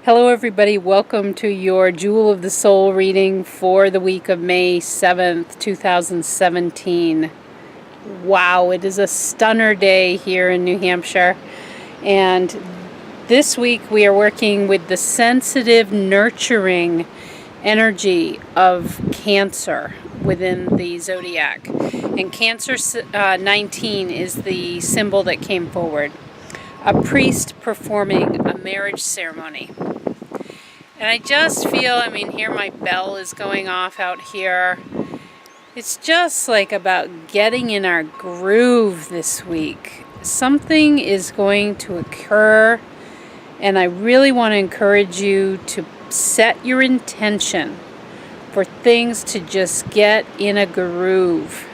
Hello everybody, welcome to your Jewel of the Soul reading for the week of May 7th, 2017. Wow, it is a stunner day here in New Hampshire, and this week we are working with the sensitive, nurturing energy of Cancer within the zodiac. And Cancer 19 is the symbol that came forward. A priest performing a marriage ceremony. And I just feel, here my bell is going off out here. It's just like about getting in our groove this week. Something is going to occur, and I really want to encourage you to set your intention for things to just get in a groove.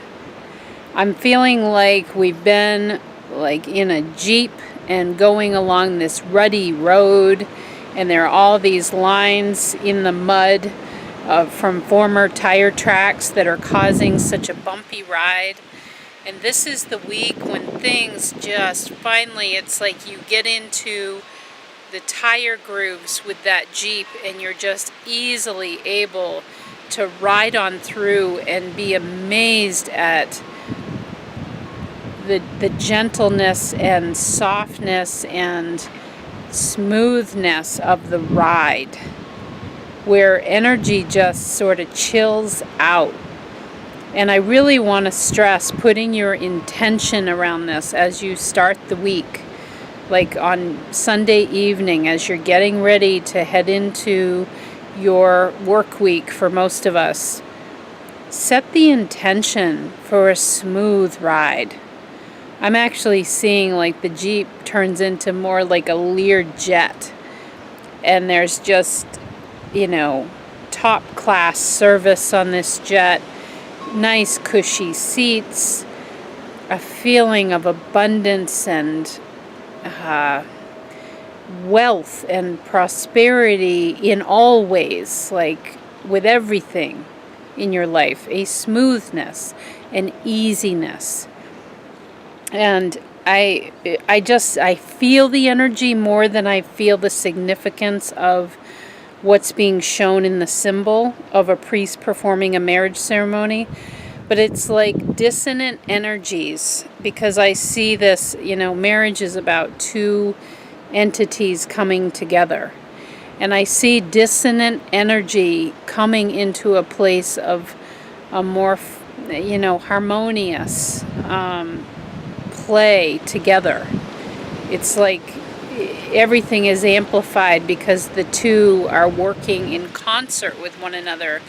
I'm feeling like we've been like in a Jeep and going along this rutty road, and there are all these lines in the mud from former tire tracks that are causing such a bumpy ride. And this is the week when things just finally, it's like you get into the tire grooves with that Jeep and you're just easily able to ride on through and be amazed at the gentleness and softness and smoothness of the ride, where energy just sort of chills out. And I really want to stress putting your intention around this as you start the week, like on Sunday evening as you're getting ready to head into your work week. For most of us, set the intention for a smooth ride. I'm actually seeing like the Jeep turns into more like a Lear jet, and there's just, top class service on this jet, nice cushy seats, a feeling of abundance and wealth and prosperity in all ways, like with everything in your life, a smoothness and easiness. And I feel the energy more than I feel the significance of what's being shown in the symbol of a priest performing a marriage ceremony. But it's like dissonant energies, because I see this, marriage is about two entities coming together. And I see dissonant energy coming into a place of a more, harmonious play together. It's like everything is amplified because the two are working in concert with one another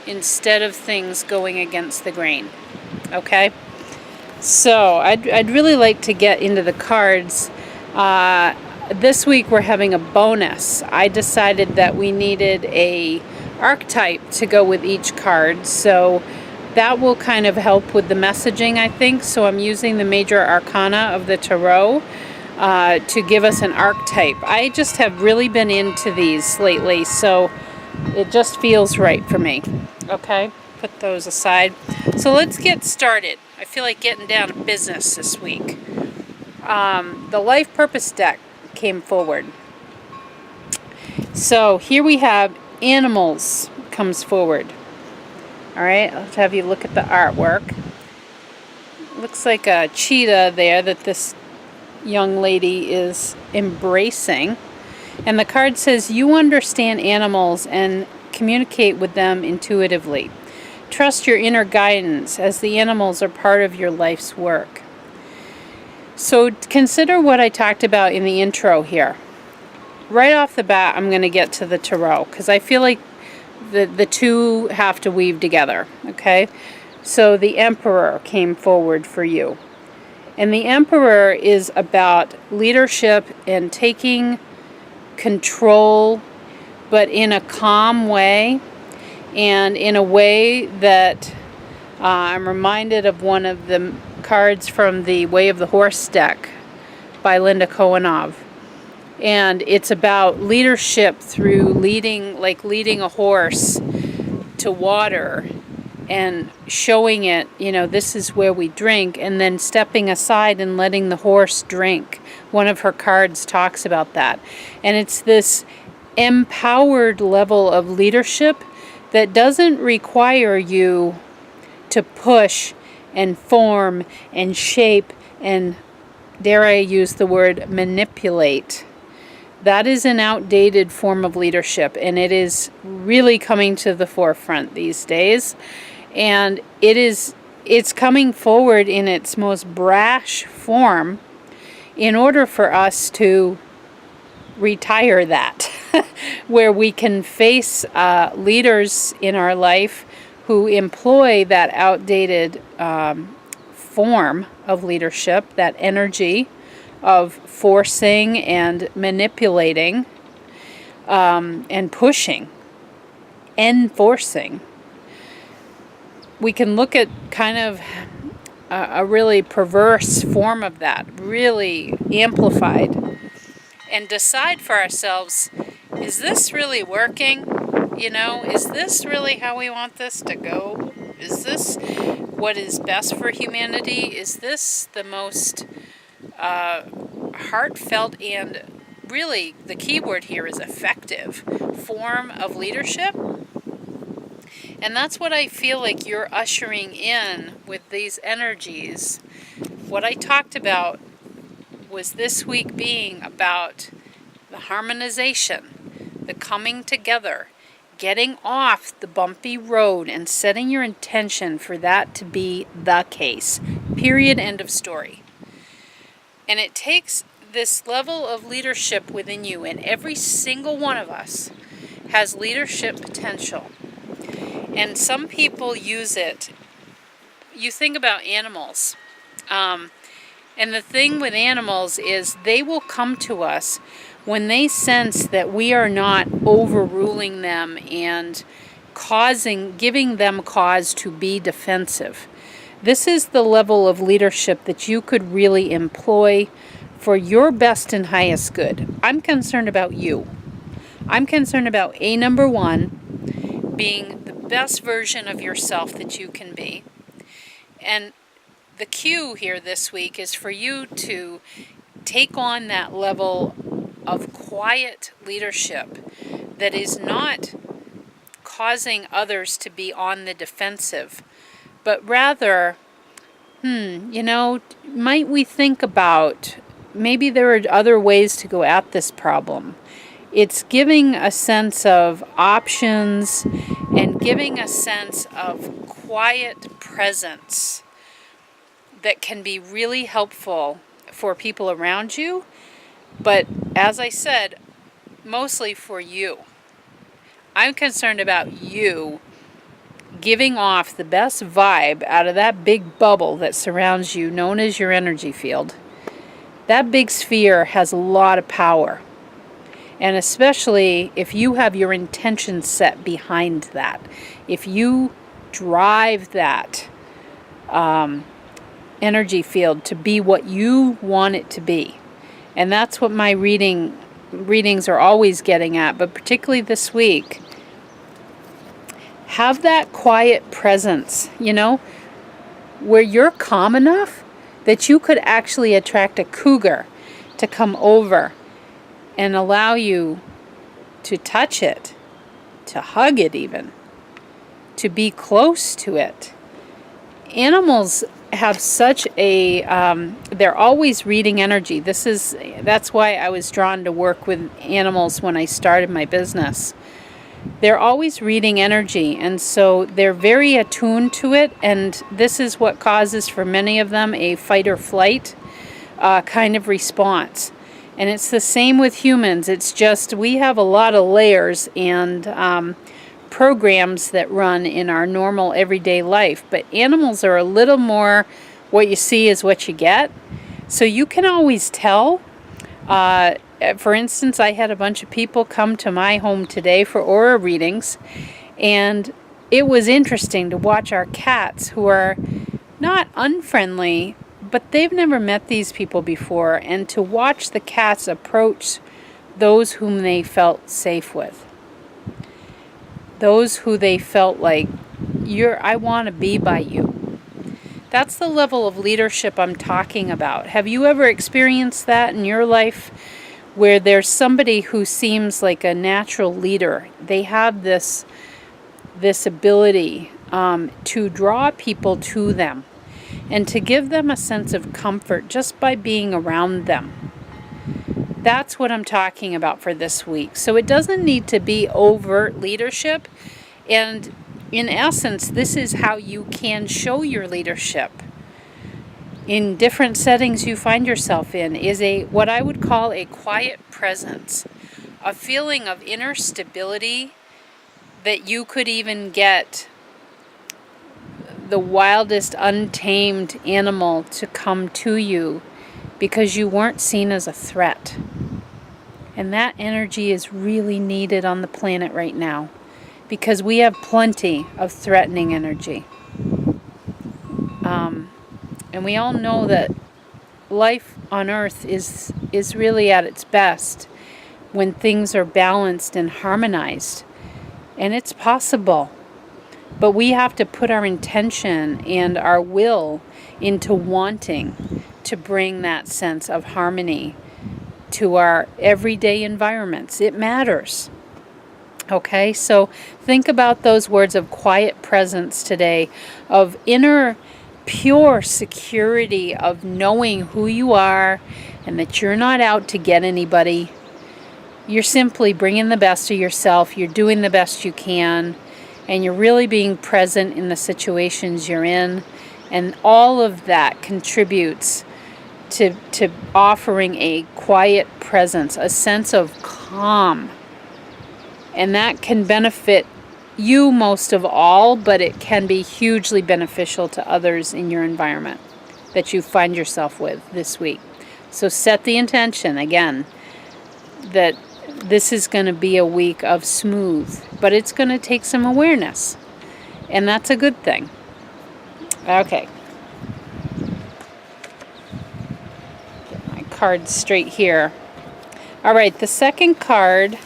instead of things going against the grain. Okay? So I'd really like to get into the cards. This week we're having a bonus. I decided that we needed a archetype to go with each card, so that will kind of help with the messaging, I think. So I'm using the Major Arcana of the Tarot to give us an archetype. I just have really been into these lately, so it just feels right for me. Okay, put those aside. So let's get started. I feel like getting down to business this week. The Life Purpose deck came forward. So here we have animals comes forward. All right, let's have you look at the artwork. Looks like a cheetah there that this young lady is embracing. And the card says, you understand animals and communicate with them intuitively. Trust your inner guidance, as the animals are part of your life's work. So consider what I talked about in the intro here. Right off the bat, I'm going to get to the tarot, because I feel like the two have to weave together, okay? So the Emperor came forward for you. And the Emperor is about leadership and taking control, but in a calm way, and in a way that I'm reminded of one of the cards from the Way of the Horse deck by Linda Kohanov. And it's about leadership through leading a horse to water and showing it, this is where we drink, and then stepping aside and letting the horse drink. One of her cards talks about that. And it's this empowered level of leadership that doesn't require you to push and form and shape and, dare I use the word, manipulate. That is an outdated form of leadership, and it is really coming to the forefront these days. And it's coming forward in its most brash form in order for us to retire that, where we can face leaders in our life who employ that outdated form of leadership, that energy of forcing and manipulating and pushing, enforcing. We can look at kind of a really perverse form of that, really amplified, and decide for ourselves, is this really working? You know, is this really how we want this to go? Is this what is best for humanity? Is this the most heartfelt and really the key word here is effective form of leadership? And that's what I feel like you're ushering in with these energies. What I talked about was this week being about the harmonization, the coming together, getting off the bumpy road and setting your intention for that to be the case. Period. End of story. And it takes this level of leadership within you, and every single one of us has leadership potential. And some people use it. You think about animals. And the thing with animals is they will come to us when they sense that we are not overruling them and giving them cause to be defensive. This is the level of leadership that you could really employ for your best and highest good. I'm concerned about you. I'm concerned about number one, being the best version of yourself that you can be. And the cue here this week is for you to take on that level of quiet leadership that is not causing others to be on the defensive, but rather, might we think about maybe there are other ways to go at this problem. It's giving a sense of options and giving a sense of quiet presence that can be really helpful for people around you, but as I said, mostly for you. I'm concerned about you giving off the best vibe out of that big bubble that surrounds you, known as your energy field. That big sphere has a lot of power. And especially if you have your intention set behind that. If you drive that energy field to be what you want it to be. And that's what my readings are always getting at, but particularly this week. Have that quiet presence, where you're calm enough that you could actually attract a cougar to come over and allow you to touch it, to hug it even, to be close to it. Animals have such a, they're always reading energy. That's why I was drawn to work with animals when I started my business. They're always reading energy, and so they're very attuned to it, and this is what causes for many of them a fight or flight kind of response. And it's the same with humans. It's just we have a lot of layers and programs that run in our normal everyday life, but animals are a little more what you see is what you get. So you can always tell. For instance, I had a bunch of people come to my home today for aura readings, and it was interesting to watch our cats, who are not unfriendly, but they've never met these people before, and to watch the cats approach those whom they felt safe with. Those who they felt like, I want to be by you. That's the level of leadership I'm talking about. Have you ever experienced that in your life, where there's somebody who seems like a natural leader. They have this ability to draw people to them and to give them a sense of comfort just by being around them. That's what I'm talking about for this week. So it doesn't need to be overt leadership. And in essence, this is how you can show your leadership in different settings you find yourself in, is what I would call a quiet presence, a feeling of inner stability that you could even get the wildest untamed animal to come to you because you weren't seen as a threat. And that energy is really needed on the planet right now because we have plenty of threatening energy. And we all know that life on Earth is really at its best when things are balanced and harmonized. And it's possible. But we have to put our intention and our will into wanting to bring that sense of harmony to our everyday environments. It matters. Okay, so think about those words of quiet presence today, of inner pure security, of knowing who you are and that you're not out to get anybody. You're simply bringing the best of yourself. You're doing the best you can. And you're really being present in the situations you're in. And all of that contributes to offering a quiet presence, a sense of calm. And that can benefit you most of all, but it can be hugely beneficial to others in your environment that you find yourself with this week. So set the intention, again, that this is going to be a week of smooth, but it's going to take some awareness. And that's a good thing. Okay. Get my cards straight here. All right, the second card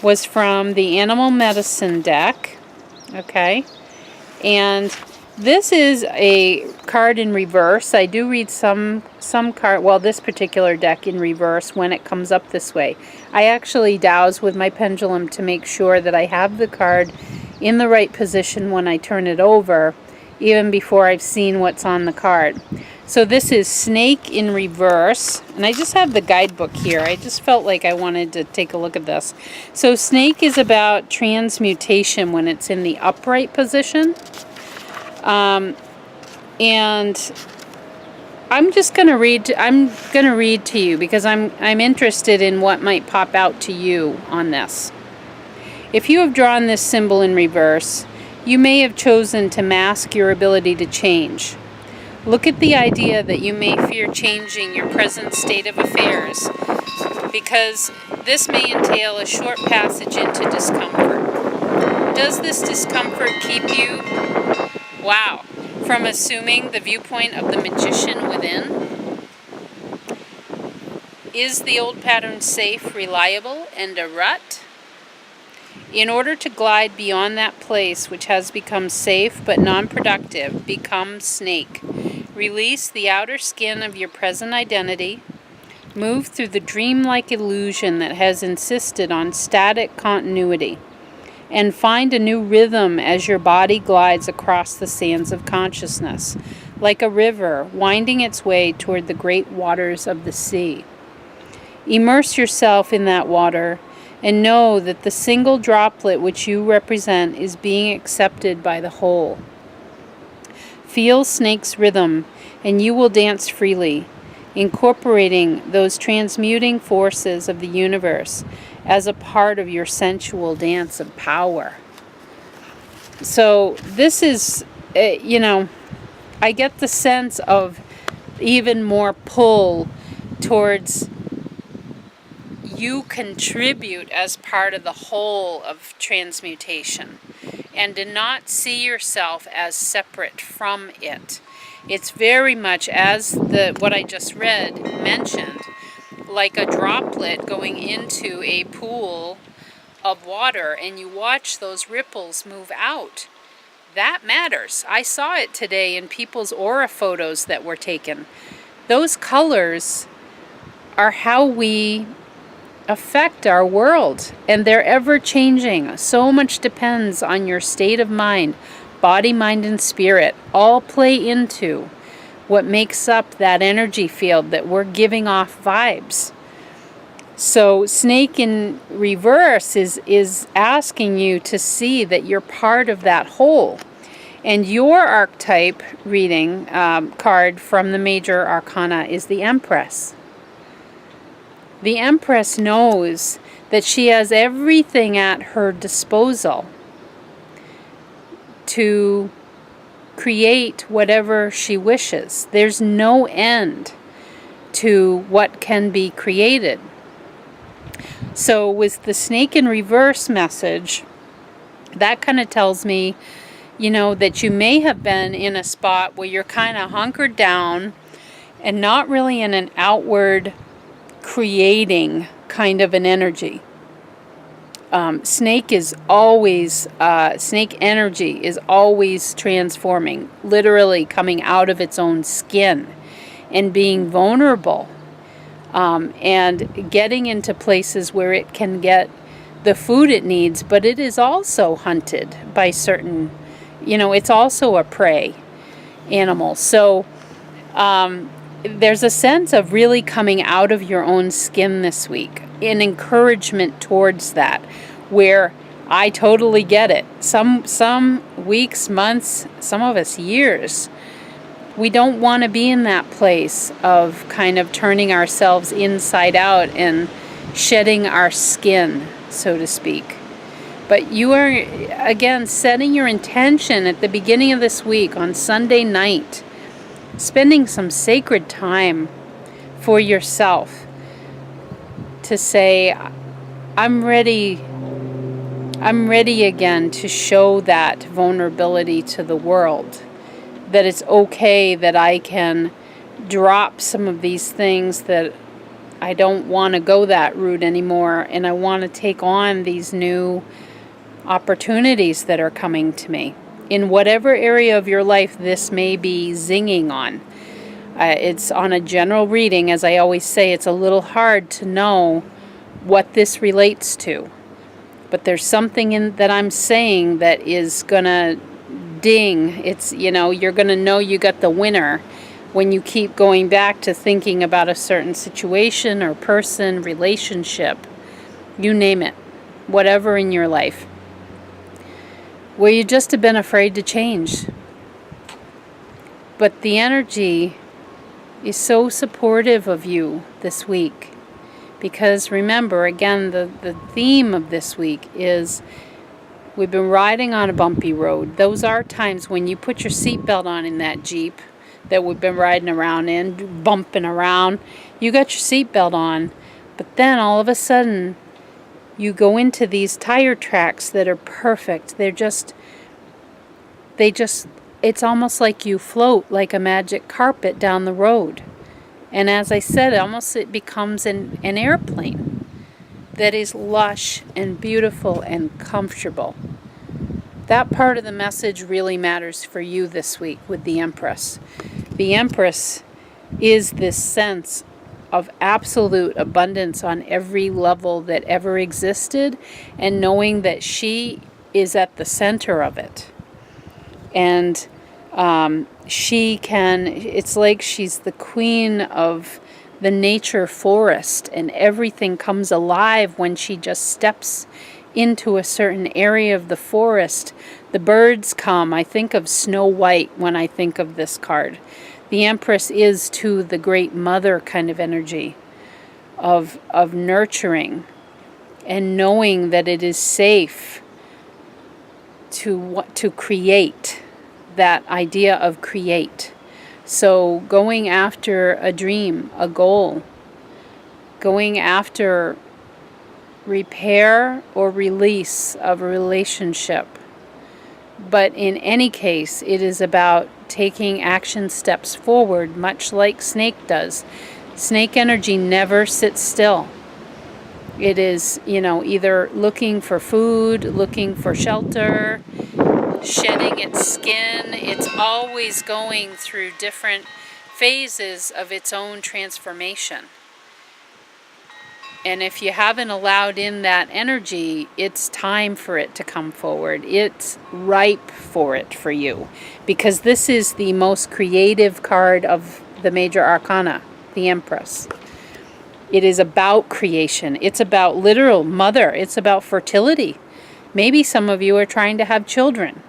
was from the Animal Medicine deck. Okay. And this is a card in reverse. I do read some card, well, this particular deck in reverse when it comes up this way. I actually douse with my pendulum to make sure that I have the card in the right position when I turn it over, even before I've seen what's on the card. So this is Snake in reverse, and I just have the guidebook here. I just felt like I wanted to take a look at this. So Snake is about transmutation when it's in the upright position. And I'm just going to read. I'm going to read to you because I'm interested in what might pop out to you on this. If you have drawn this symbol in reverse, you may have chosen to mask your ability to change. Look at the idea that you may fear changing your present state of affairs because this may entail a short passage into discomfort. Does this discomfort keep you, from assuming the viewpoint of the magician within? Is the old pattern safe, reliable, and a rut? In order to glide beyond that place which has become safe but non-productive, become Snake. Release the outer skin of your present identity. Move through the dreamlike illusion that has insisted on static continuity. And find a new rhythm as your body glides across the sands of consciousness, like a river winding its way toward the great waters of the sea. Immerse yourself in that water and know that the single droplet which you represent is being accepted by the whole. Feel Snake's rhythm, and you will dance freely, incorporating those transmuting forces of the universe as a part of your sensual dance of power. So this is, I get the sense of even more pull towards you contribute as part of the whole of transmutation, and to not see yourself as separate from it. It's very much, as what I just read mentioned, like a droplet going into a pool of water, and you watch those ripples move out. That matters. I saw it today in people's aura photos that were taken. Those colors are how we affect our world, and they're ever changing. So much depends on your state of mind. Body, mind, and spirit all play into what makes up that energy field that we're giving off vibes. So snake in reverse is asking you to see that you're part of that whole. And your archetype reading card from the Major Arcana is the Empress. The Empress knows that she has everything at her disposal to create whatever she wishes. There's no end to what can be created. So with the snake in reverse message, that kind of tells me, you know, that you may have been in a spot where you're kind of hunkered down and not really in an outward creating kind of an energy. Snake energy is always transforming, literally coming out of its own skin and being vulnerable, and getting into places where it can get the food it needs, but it is also hunted by certain, it's also a prey animal. So there's a sense of really coming out of your own skin this week, an encouragement towards that, where I totally get it. Some weeks, months, some of us years, we don't want to be in that place of kind of turning ourselves inside out and shedding our skin, so to speak. But you are, again, setting your intention at the beginning of this week on Sunday night, spending some sacred time for yourself to say, I'm ready again to show that vulnerability to the world, that it's okay that I can drop some of these things, that I don't want to go that route anymore, and I want to take on these new opportunities that are coming to me in whatever area of your life this may be zinging on. It's on a general reading. As I always say, it's a little hard to know what this relates to, but there's something that I'm saying that is gonna ding. It's, you're gonna know you got the winner when you keep going back to thinking about a certain situation or person, relationship, you name it, whatever in your life, where you just have been afraid to change. But the energy is so supportive of you this week, because remember, again, the theme of this week is we've been riding on a bumpy road. Those are times when you put your seatbelt on in that Jeep that we've been riding around in, bumping around. You got your seatbelt on, but then all of a sudden you go into these tire tracks that are perfect. It's almost like you float like a magic carpet down the road. And as I said, it becomes an airplane that is lush and beautiful and comfortable. That part of the message really matters for you this week with the Empress. The Empress is this sense of absolute abundance on every level that ever existed, and knowing that she is at the center of it. And it's like she's the queen of the nature forest, and everything comes alive when she just steps into a certain area of the forest. The birds come. I think of Snow White when I think of this card. The Empress is, too, the great mother kind of energy of nurturing and knowing that it is safe to create, that idea of create. So going after a dream, a goal, going after repair or release of a relationship. But in any case, it is about taking action steps forward, much like snake does. Snake energy never sits still. It is, either looking for food, looking for shelter, shedding its skin. It's always going through different phases of its own transformation. And if you haven't allowed in that energy, it's time for it to come forward. It's ripe for it for you. Because this is the most creative card of the Major Arcana, the Empress. It is about creation. It's about literal mother. It's about fertility. Maybe some of you are trying to have children.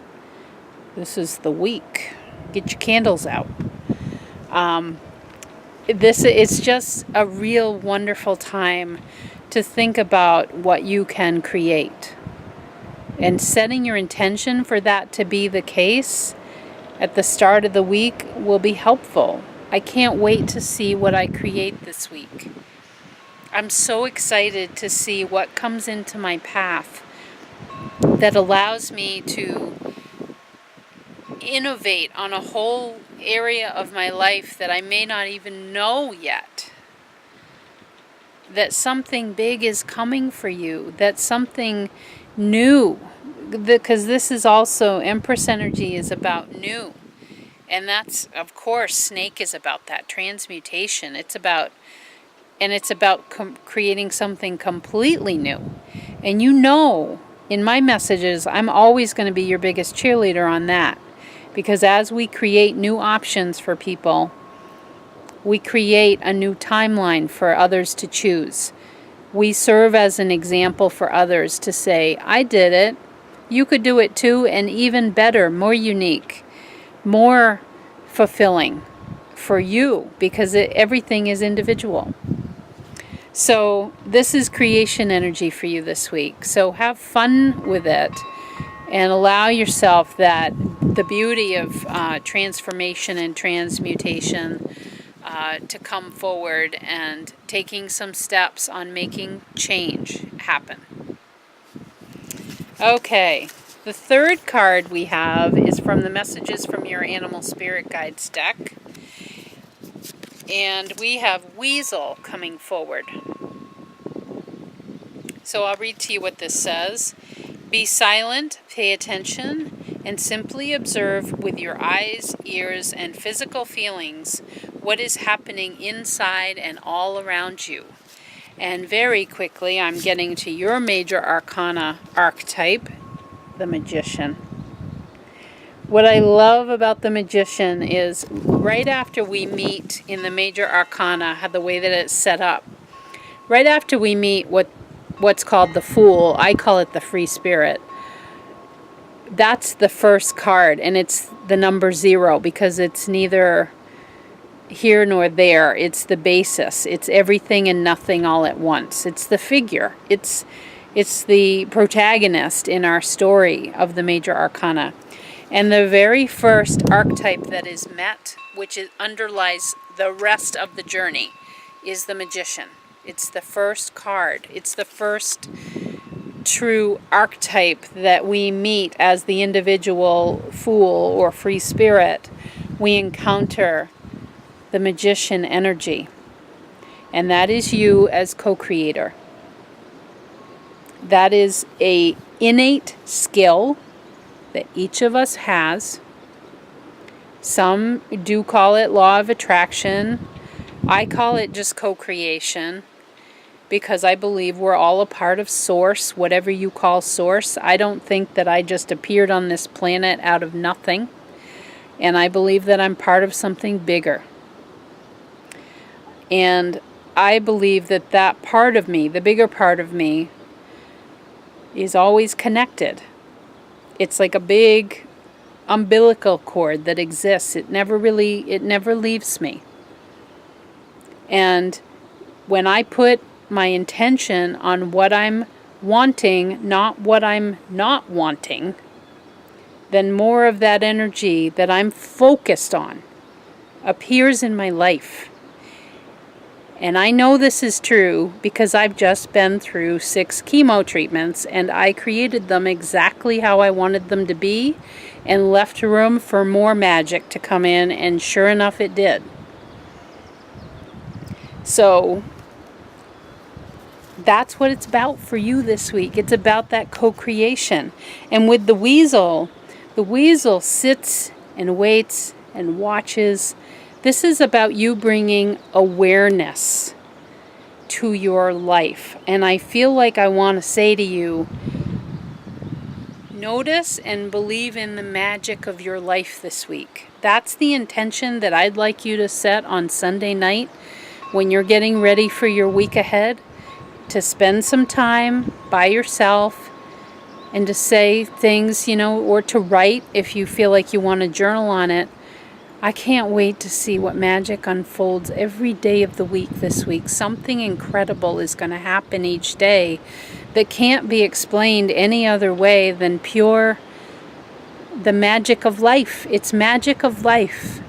This is the week. Get your candles out. It's just a real wonderful time to think about what you can create. And setting your intention for that to be the case at the start of the week will be helpful. I can't wait to see what I create this week. I'm so excited to see what comes into my path that allows me to innovate on a whole area of my life that I may not even know yet. That something big is coming for you, that something new, because this is also, Empress energy is about new. And that's, of course, Snake is about that transmutation. It's about creating something completely new. And you know, in my messages, I'm always going to be your biggest cheerleader on that. Because as we create new options for people, we create a new timeline for others to choose. We serve as an example for others to say, I did it, you could do it too, and even better, more unique, more fulfilling for you, because everything is individual. So this is creation energy for you this week. So have fun with it and allow yourself the beauty of transformation and transmutation to come forward and taking some steps on making change happen. Okay, the third card we have is from the Messages from Your Animal Spirit Guides deck. And we have Weasel coming forward. So I'll read to you what this says. Be silent, pay attention, and simply observe with your eyes, ears, and physical feelings what is happening inside and all around you. And very quickly, I'm getting to your Major Arcana archetype, the Magician. What I love about the Magician is right after we meet in the Major Arcana, the way that it's set up, right after we meet what's called the Fool, I call it the Free Spirit. That's the first card, and it's the number 0 because it's neither here nor there. It's the basis. It's everything and nothing all at once. It's the figure. It's the protagonist in our story of the Major Arcana. And the very first archetype that is met, which underlies the rest of the journey, is the Magician. It's the first card. It's the first true archetype that we meet as the individual fool or free spirit. We encounter the Magician energy. And that is you as co-creator. That is an innate skill that each of us has. Some do call it law of attraction. I call it just co-creation because I believe we're all a part of source, whatever you call source. I don't think that I just appeared on this planet out of nothing. And I believe that I'm part of something bigger. And I believe that that part of me, the bigger part of me, is always connected. It's like a big umbilical cord that exists. It never leaves me. And when I put my intention on what I'm wanting, not what I'm not wanting, then more of that energy that I'm focused on appears in my life. And I know this is true because I've just been through 6 chemo treatments and I created them exactly how I wanted them to be and left room for more magic to come in, and sure enough it did. So that's what it's about for you this week. It's about that co-creation. And with the weasel sits and waits and watches. This is about you bringing awareness to your life. And I feel like I want to say to you, notice and believe in the magic of your life this week. That's the intention that I'd like you to set on Sunday night when you're getting ready for your week ahead, to spend some time by yourself and to say things, or to write if you feel like you want to journal on it. I can't wait to see what magic unfolds every day of the week this week. Something incredible is going to happen each day that can't be explained any other way than pure the magic of life. It's magic of life.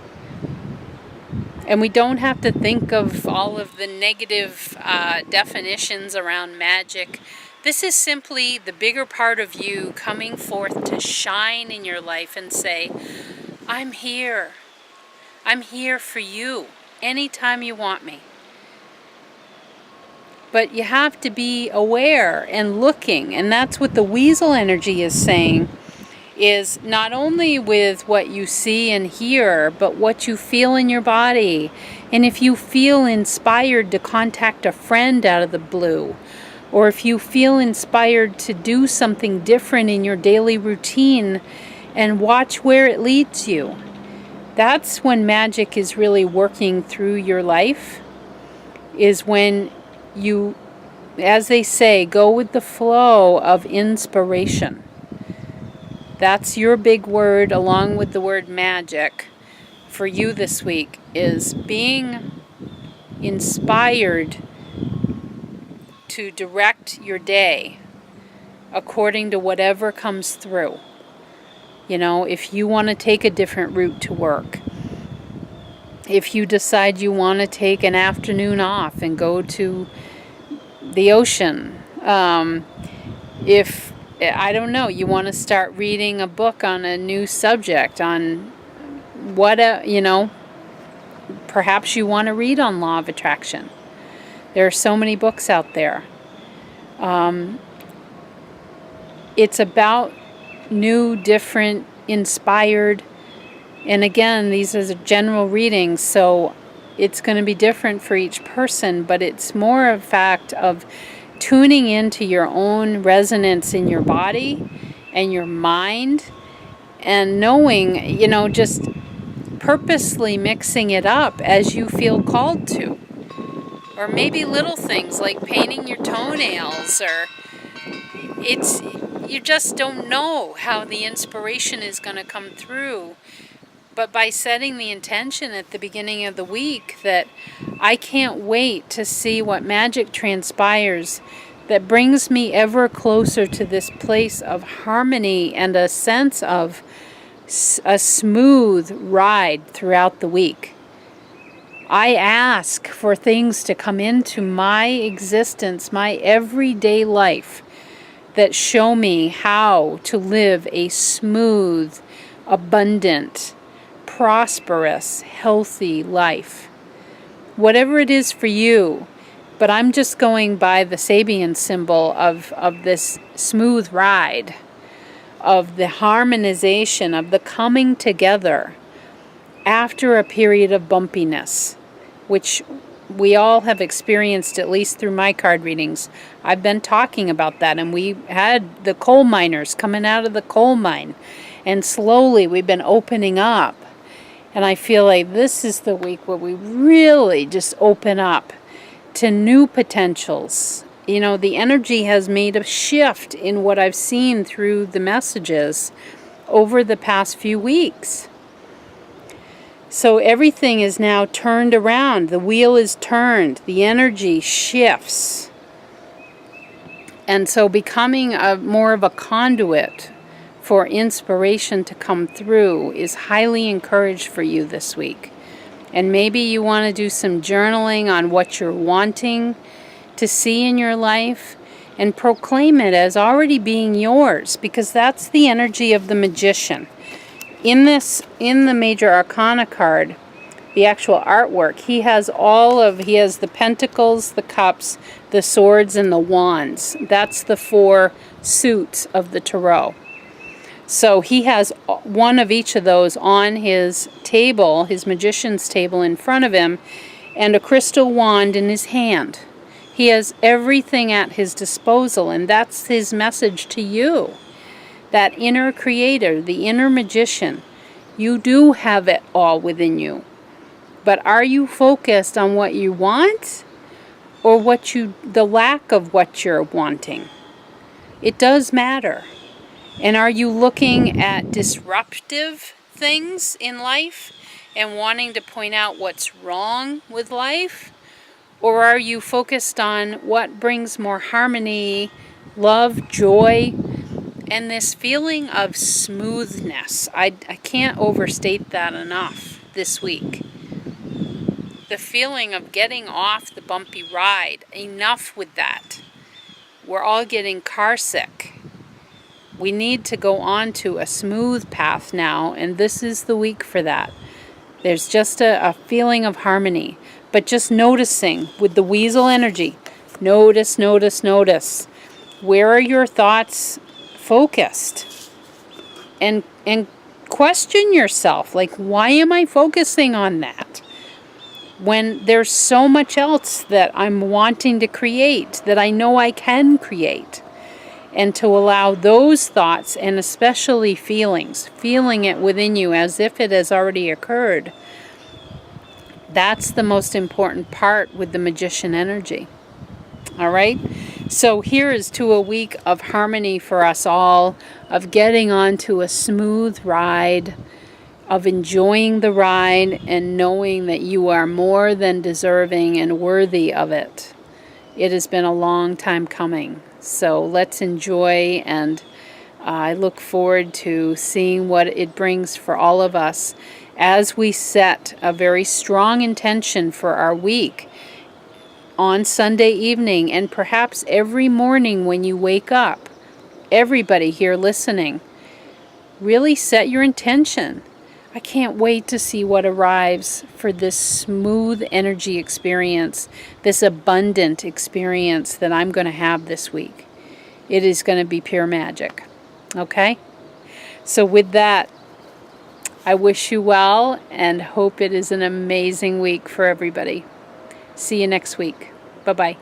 And we don't have to think of all of the negative definitions around magic. This is simply the bigger part of you coming forth to shine in your life and say, I'm here. I'm here for you anytime you want me. But you have to be aware and looking, and that's what the weasel energy is saying, is not only with what you see and hear, but what you feel in your body. And if you feel inspired to contact a friend out of the blue, or if you feel inspired to do something different in your daily routine, and watch where it leads you. That's when magic is really working through your life, is when you, as they say, go with the flow of inspiration. That's your big word, along with the word magic, for you this week, is being inspired to direct your day according to whatever comes through. If you want to take a different route to work, if you decide you want to take an afternoon off and go to the ocean, if, I don't know, you want to start reading a book on a new subject, on what, perhaps you want to read on law of attraction. There are so many books out there. It's about new, different, inspired, and again, these are general readings, so it's going to be different for each person, but it's more a fact of tuning into your own resonance in your body and your mind, and knowing, just purposely mixing it up as you feel called to. Or maybe little things like painting your toenails, or you just don't know how the inspiration is going to come through. But by setting the intention at the beginning of the week that I can't wait to see what magic transpires that brings me ever closer to this place of harmony and a sense of a smooth ride throughout the week. I ask for things to come into my existence, my everyday life, that show me how to live a smooth, abundant, prosperous, healthy life. Whatever it is for you, but I'm just going by the Sabian symbol of this smooth ride, of the harmonization, of the coming together after a period of bumpiness, which we all have experienced, at least through my card readings. I've been talking about that, and we had the coal miners coming out of the coal mine, and slowly we've been opening up. And I feel like this is the week where we really just open up to new potentials. The energy has made a shift in what I've seen through the messages over the past few weeks. So everything is now turned around. The wheel is turned. The energy shifts. And so becoming more of a conduit for inspiration to come through is highly encouraged for you this week. And maybe you want to do some journaling on what you're wanting to see in your life and proclaim it as already being yours, because that's the energy of the magician. In the Major Arcana card, the actual artwork, he has the pentacles, the cups, the swords, and the wands. That's the 4 suits of the tarot. So he has one of each of those on his table, his magician's table in front of him, and a crystal wand in his hand. He has everything at his disposal, and that's his message to you. That inner creator, the inner magician, you do have it all within you. But are you focused on what you want or the lack of what you're wanting? It does matter. And are you looking at disruptive things in life and wanting to point out what's wrong with life? Or are you focused on what brings more harmony, love, joy, and this feeling of smoothness? I can't overstate that enough this week. The feeling of getting off the bumpy ride. Enough with that. We're all getting car sick. We need to go on to a smooth path now, and this is the week for that. There's just a feeling of harmony, but just noticing with the weasel energy. Notice, notice, notice. Where are your thoughts focused? And question yourself, like, why am I focusing on that? When there's so much else that I'm wanting to create, that I know I can create. And to allow those thoughts, and especially feelings, feeling it within you as if it has already occurred, that's the most important part with the magician energy. All right? So here is to a week of harmony for us all, of getting onto a smooth ride, of enjoying the ride and knowing that you are more than deserving and worthy of it. It has been a long time coming. So let's enjoy, and I look forward to seeing what it brings for all of us as we set a very strong intention for our week on Sunday evening, and perhaps every morning when you wake up. Everybody here listening, really set your intention. I can't wait to see what arrives for this smooth energy experience, this abundant experience that I'm going to have this week. It is going to be pure magic. Okay? So with that, I wish you well and hope it is an amazing week for everybody. See you next week. Bye-bye.